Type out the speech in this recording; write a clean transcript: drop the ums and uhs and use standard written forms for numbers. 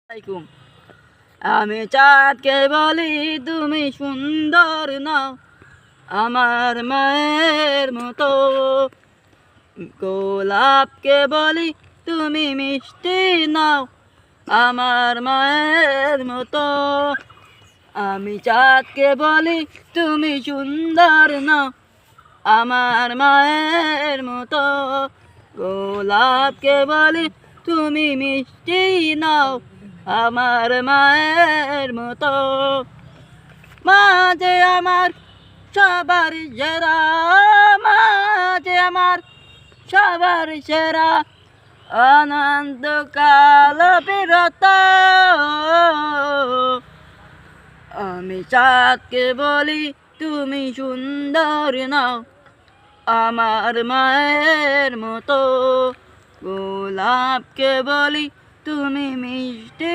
আলাইকুম। আমি চাঁদকে বলি তুমি সুন্দর নাও আমার মায়ের মতো, গোলাপকে বলি তুমি মিষ্টি নাও আমার মায়ের মতো। আমি চাঁদকে বলি তুমি সুন্দর নাও আমার মায়ের মতো, গোলাপকে বলি তুমি মিষ্টি নাও আমার মায়ের মতো। মা যে আমার সবার সেরা, মা যে আমার সবার সেরা, অনন্তকাল বিরত। আমি চাঁদকে বলি তুমি সুন্দর নাও আমার মায়ের মতো, গোলাপকে বলি তুমি মিষ্টি